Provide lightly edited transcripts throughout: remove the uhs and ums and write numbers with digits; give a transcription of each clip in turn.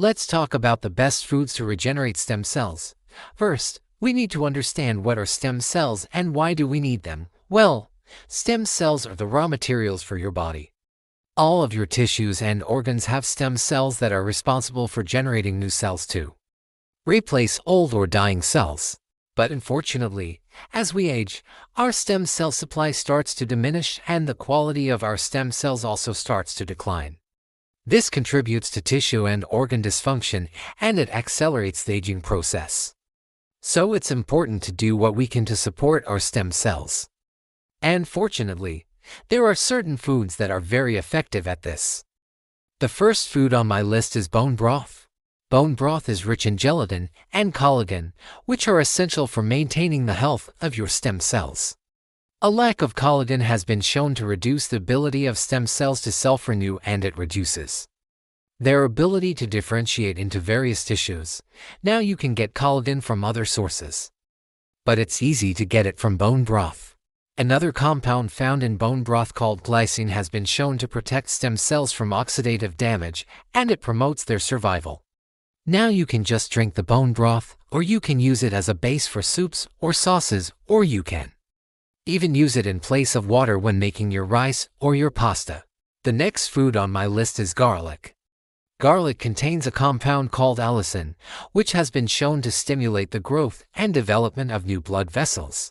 Let's talk about the best foods to regenerate stem cells. First, we need to understand what are stem cells and why do we need them. Well, stem cells are the raw materials for your body. All of your tissues and organs have stem cells that are responsible for generating new cells to replace old or dying cells. But unfortunately, as we age, our stem cell supply starts to diminish and the quality of our stem cells also starts to decline. This contributes to tissue and organ dysfunction, and it accelerates the aging process. So it's important to do what we can to support our stem cells. And fortunately, there are certain foods that are very effective at this. The first food on my list is bone broth. Bone broth is rich in gelatin and collagen, which are essential for maintaining the health of your stem cells. A lack of collagen has been shown to reduce the ability of stem cells to self-renew, and it reduces their ability to differentiate into various tissues. Now you can get collagen from other sources, but it's easy to get it from bone broth. Another compound found in bone broth called glycine has been shown to protect stem cells from oxidative damage, and it promotes their survival. Now you can just drink the bone broth, or you can use it as a base for soups or sauces, or you can even use it in place of water when making your rice or your pasta. The next food on my list is garlic. Garlic contains a compound called allicin, which has been shown to stimulate the growth and development of new blood vessels.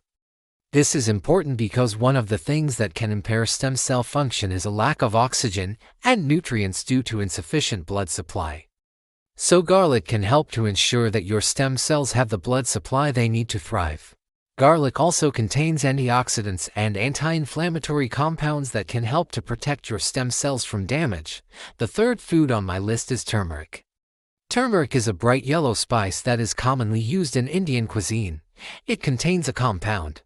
This is important because one of the things that can impair stem cell function is a lack of oxygen and nutrients due to insufficient blood supply. So garlic can help to ensure that your stem cells have the blood supply they need to thrive. Garlic also contains antioxidants and anti-inflammatory compounds that can help to protect your stem cells from damage. The third food on my list is turmeric. Turmeric is a bright yellow spice that is commonly used in Indian cuisine. It contains a compound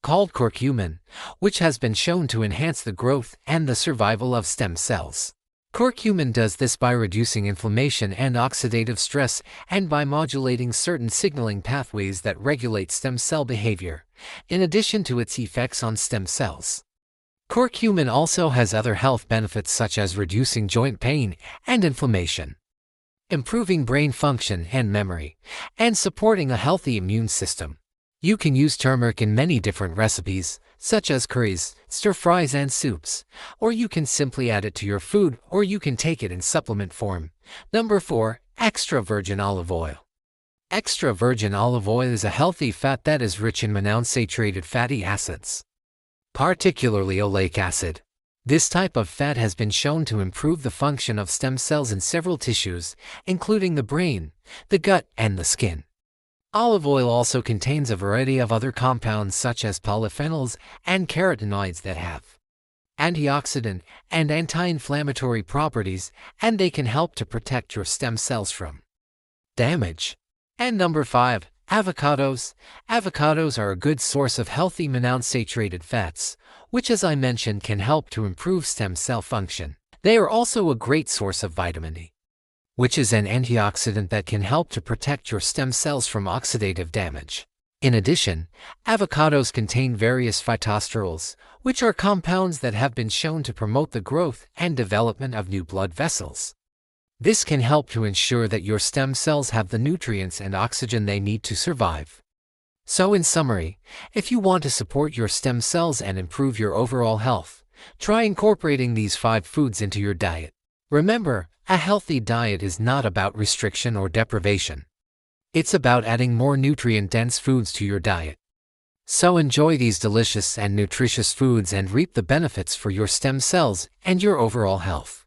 called curcumin, which has been shown to enhance the growth and the survival of stem cells. Curcumin does this by reducing inflammation and oxidative stress, and by modulating certain signaling pathways that regulate stem cell behavior, in addition to its effects on stem cells. Curcumin also has other health benefits such as reducing joint pain and inflammation, improving brain function and memory, and supporting a healthy immune system. You can use turmeric in many different recipes, such as curries, stir-fries, and soups, or you can simply add it to your food, or you can take it in supplement form. Number 4. Extra virgin olive oil. Extra virgin olive oil is a healthy fat that is rich in monounsaturated fatty acids, particularly oleic acid. This type of fat has been shown to improve the function of stem cells in several tissues, including the brain, the gut, and the skin. Olive oil also contains a variety of other compounds such as polyphenols and carotenoids that have antioxidant and anti-inflammatory properties, and they can help to protect your stem cells from damage. And number 5. Avocados. Avocados are a good source of healthy monounsaturated fats, which, as I mentioned, can help to improve stem cell function. They are also a great source of vitamin E, which is an antioxidant that can help to protect your stem cells from oxidative damage. In addition, avocados contain various phytosterols, which are compounds that have been shown to promote the growth and development of new blood vessels. This can help to ensure that your stem cells have the nutrients and oxygen they need to survive. So in summary, if you want to support your stem cells and improve your overall health, try incorporating these 5 foods into your diet. Remember, a healthy diet is not about restriction or deprivation. It's about adding more nutrient-dense foods to your diet. So enjoy these delicious and nutritious foods and reap the benefits for your stem cells and your overall health.